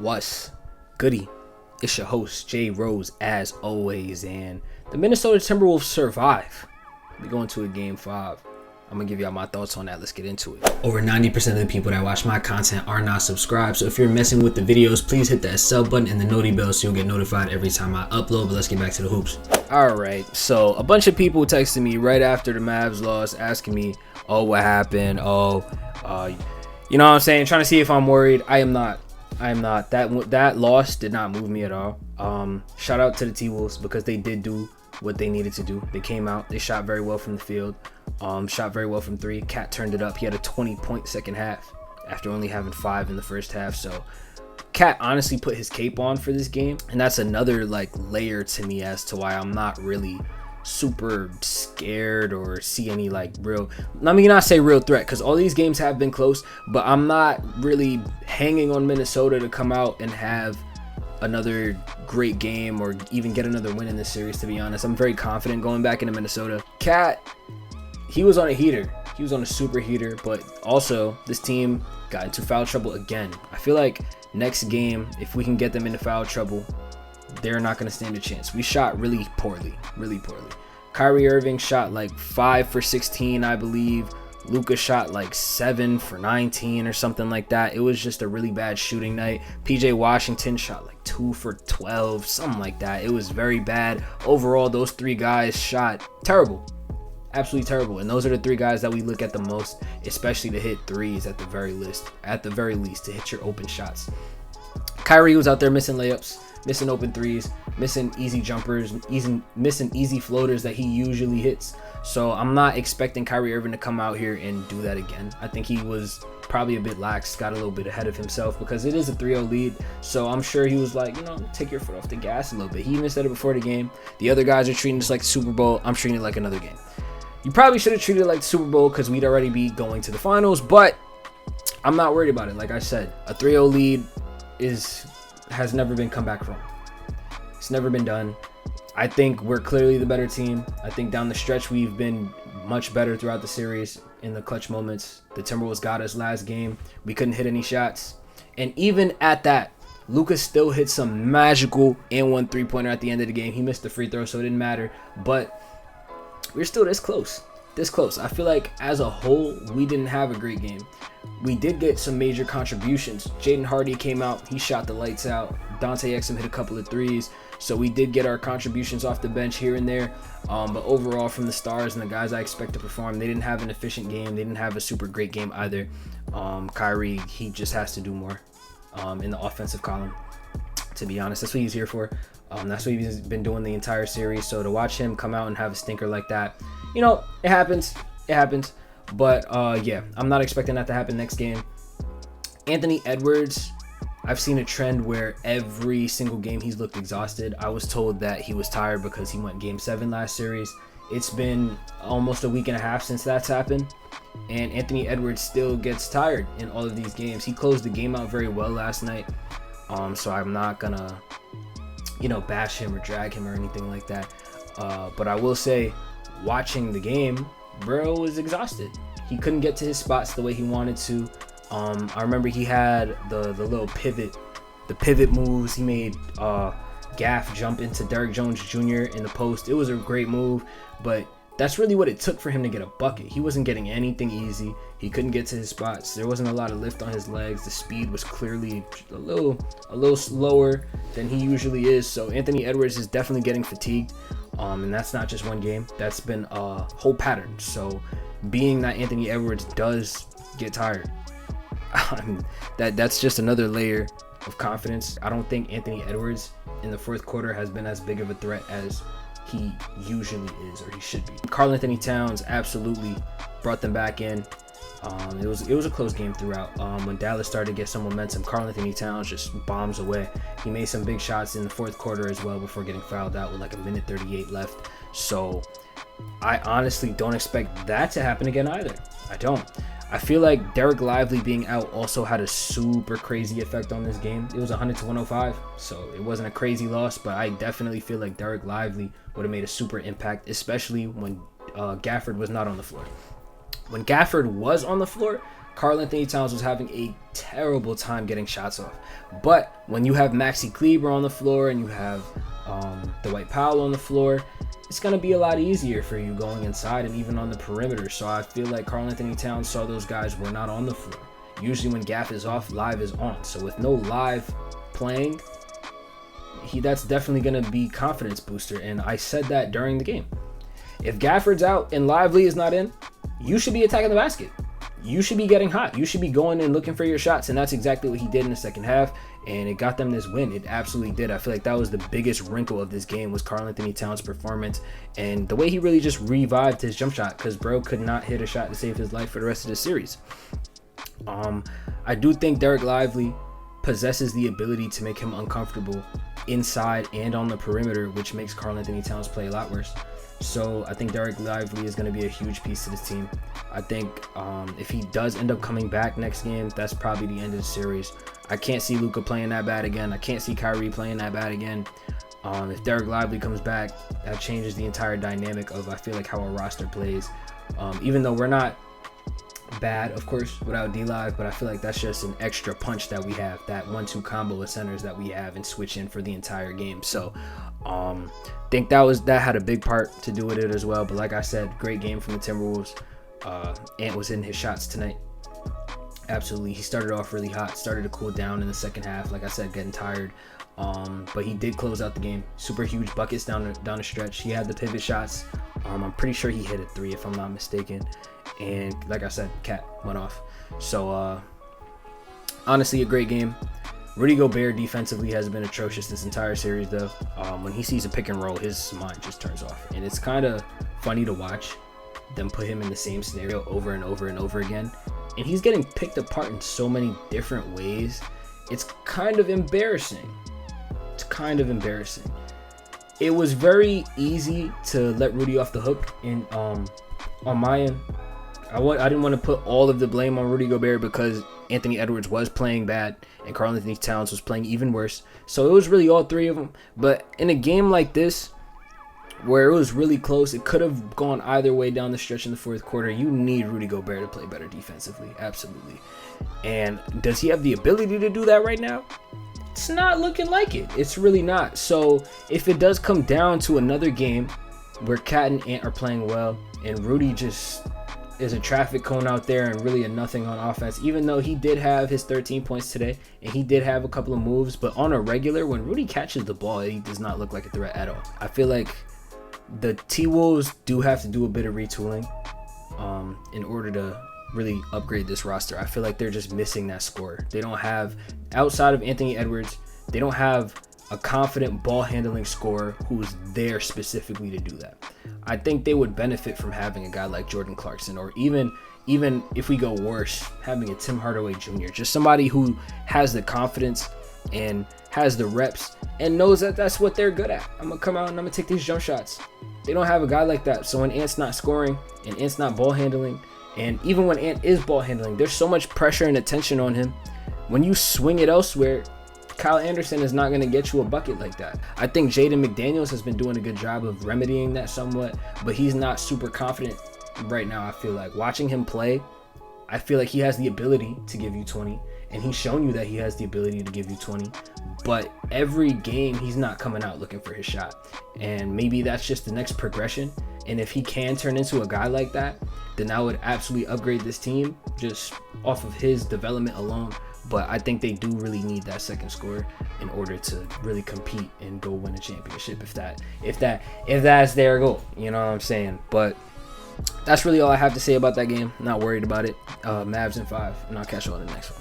What's goody? It's your host, Jay Rose, as always, and the Minnesota Timberwolves survive. We go into a game 5. I'm going to give y'all my thoughts on that. Let's get into it. Over 90% of the people that watch my content are not subscribed, so if you're messing with the videos, please hit that sub button and the noti bell so you'll get notified every time I upload. But let's get back to the hoops. Alright, so a bunch of people texted me right after the Mavs loss asking me, oh, what happened? You know what I'm saying? Trying to see if I'm worried. I am not. That loss did not move me at all. Shout out to the T-Wolves because they did do what they needed to do. They came out, they shot very well from the field, shot very well from 3. Cat turned it up. He had a 20-point second half after only having 5 in the first half. So Cat honestly put his cape on for this game, and that's another layer to me as to why I'm not really super scared or see any real, let me not say real threat, because all these games have been close, but I'm not really hanging on Minnesota to come out and have another great game or even get another win in this series. To be honest, I'm very confident going back into Minnesota. Cat, he was on a heater. He was on a super heater, but also this team got into foul trouble again. I feel like next game, if we can get them into foul trouble, they're not going to stand a chance. We shot really poorly. Kyrie Irving shot 5 for 16, I believe. Luka shot 7 for 19 or something like that. It was just a really bad shooting night. PJ Washington shot 2 for 12, something like that. It was very bad. Overall, those 3 guys shot terrible. Absolutely terrible. And those are the 3 guys that we look at the most, especially to hit threes at the very least, to hit your open shots. Kyrie was out there missing layups, missing open threes, missing easy jumpers, missing easy floaters that he usually hits. So I'm not expecting Kyrie Irving to come out here and do that again. I think he was probably a bit lax, got a little bit ahead of himself because it is a 3-0 lead. So I'm sure he was take your foot off the gas a little bit. He even said it before the game. The other guys are treating this like the Super Bowl. I'm treating it like another game. You probably should have treated it like the Super Bowl because we'd already be going to the finals, but I'm not worried about it. Like I said, a 3-0 lead has never been come back from. It's never been done. I think we're clearly the better team. I think down the stretch we've been much better throughout the series in the clutch moments. The Timberwolves got us last game. We couldn't hit any shots. And even at that, Luka still hit some magical and 1 3-pointer at the end of the game. He missed the free throw, so it didn't matter. But we're still this close. I feel like as a whole, we didn't have a great game. We did get some major contributions. Jaden Hardy came out. He shot the lights out. Dante Exum hit a couple of threes. So we did get our contributions off the bench here and there. But overall, from the stars and the guys I expect to perform, they didn't have an efficient game. They didn't have a super great game either. Kyrie, he just has to do more in the offensive column. To be honest, that's what he's here for. That's what he's been doing the entire series. So to watch him come out and have a stinker like that, it happens. But yeah, I'm not expecting that to happen next game. Anthony Edwards, I've seen a trend where every single game he's looked exhausted. I was told that he was tired because he went game 7 last series. It's been almost a week and a half since that's happened, and Anthony Edwards still gets tired in all of these games. He closed the game out very well last night, so I'm not gonna bash him or drag him or anything like that, but I will say, watching the game, bro was exhausted. He couldn't get to his spots the way he wanted to. I remember he had the little pivot moves. He made Gaff jump into Derrick Jones Jr. in the post. It was a great move, but that's really what it took for him to get a bucket. He wasn't getting anything easy. He couldn't get to his spots. There wasn't a lot of lift on his legs. The speed was clearly a little slower than he usually is. So Anthony Edwards is definitely getting fatigued. And that's not just one game. That's been a whole pattern. So being that Anthony Edwards does get tired, that's just another layer of confidence. I don't think Anthony Edwards in the fourth quarter has been as big of a threat as he usually is, or he should be. Karl-Anthony Towns absolutely brought them back in. It was a close game throughout. When Dallas started to get some momentum, Karl-Anthony Towns just bombs away. He made some big shots in the fourth quarter as well before getting fouled out with 1:38 left. So I honestly don't expect that to happen again either. I don't. I feel like Derek Lively being out also had a super crazy effect on this game. It was 100-105, so it wasn't a crazy loss, but I definitely feel like Derek Lively would have made a super impact, especially when Gafford was not on the floor. When Gafford was on the floor, Karl Anthony Towns was having a terrible time getting shots off. But when you have Maxi Kleber on the floor and you have Dwight Powell on the floor, it's going to be a lot easier for you going inside and even on the perimeter. So I feel like Karl Anthony Towns saw those guys were not on the floor. Usually when Gaff is off, Live is on. So with no Live playing, that's definitely going to be confidence booster. And I said that during the game. If Gafford's out and Lively is not in, you should be attacking the basket. You should be getting hot. You should be going and looking for your shots. And that's exactly what he did in the second half. And it got them this win. It absolutely did. I feel like that was the biggest wrinkle of this game was Karl Anthony Towns' performance and the way he really just revived his jump shot, because bro could not hit a shot to save his life for the rest of the series. I do think Derek Lively possesses the ability to make him uncomfortable inside and on the perimeter, which makes Karl Anthony Towns play a lot worse. So I think Derek Lively is going to be a huge piece to this team. I think if he does end up coming back next game, that's probably the end of the series. I can't see Luka playing that bad again. I can't see Kyrie playing that bad again. If Derek Lively comes back, that changes the entire dynamic of, I feel like, how our roster plays. Even though we're not bad, of course, without D-Live, but I feel like that's just an extra punch that we have, that 1-2 combo of centers that we have and switch in for the entire game. So think that had a big part to do with it as well. But like I said, great game from the Timberwolves. Ant was in his shots tonight. Absolutely. He started off really hot, started to cool down in the second half, like I said, getting tired. But he did close out the game. Super huge buckets down the stretch. He had the pivot shots. I'm pretty sure he hit a 3 if I'm not mistaken. And like I said, Cat went off. So honestly, a great game. Rudy Gobert defensively has been atrocious this entire series, though. When he sees a pick and roll, his mind just turns off. And it's kind of funny to watch them put him in the same scenario over and over and over again. And he's getting picked apart in so many different ways. It's kind of embarrassing. It was very easy to let Rudy off the hook on my end. I didn't want to put all of the blame on Rudy Gobert because Anthony Edwards was playing bad and Karl Anthony Towns was playing even worse. So it was really all three of them. But in a game like this, where it was really close, it could have gone either way down the stretch in the fourth quarter. You need Rudy Gobert to play better defensively, absolutely. And does he have the ability to do that right now? It's not looking like it. It's really not. So if it does come down to another game where Cat and Ant are playing well and Rudy just is a traffic cone out there and really a nothing on offense, even though he did have his 13 points today and he did have a couple of moves, but on a regular, when Rudy catches the ball, he does not look like a threat at all. I feel like the T-Wolves do have to do a bit of retooling in order to really upgrade this roster. I feel like they're just missing that scorer. They don't have, outside of Anthony Edwards, they don't have a confident ball handling scorer who's there specifically to do that. I think they would benefit from having a guy like Jordan Clarkson, or even if we go worse, having a Tim Hardaway Jr., just somebody who has the confidence and has the reps and knows that that's what they're good at. I'm gonna come out and I'm gonna take these jump shots. They don't have a guy like that. So when Ant's not scoring and Ant's not ball handling, and even when Ant is ball handling, there's so much pressure and attention on him. When you swing it elsewhere, Kyle Anderson is not going to get you a bucket like that. I think Jaden McDaniels has been doing a good job of remedying that somewhat, but he's not super confident right now. I feel like watching him play, I feel like he has the ability to give you 20, and he's shown you that he has the ability to give you 20, but every game he's not coming out looking for his shot. And maybe that's just the next progression. And if he can turn into a guy like that, then I would absolutely upgrade this team just off of his development alone. But I think they do really need that second scorer in order to really compete and go win a championship if that's their goal. You know what I'm saying? But that's really all I have to say about that game. Not worried about it. Mavs in 5, and I'll catch you on the next one.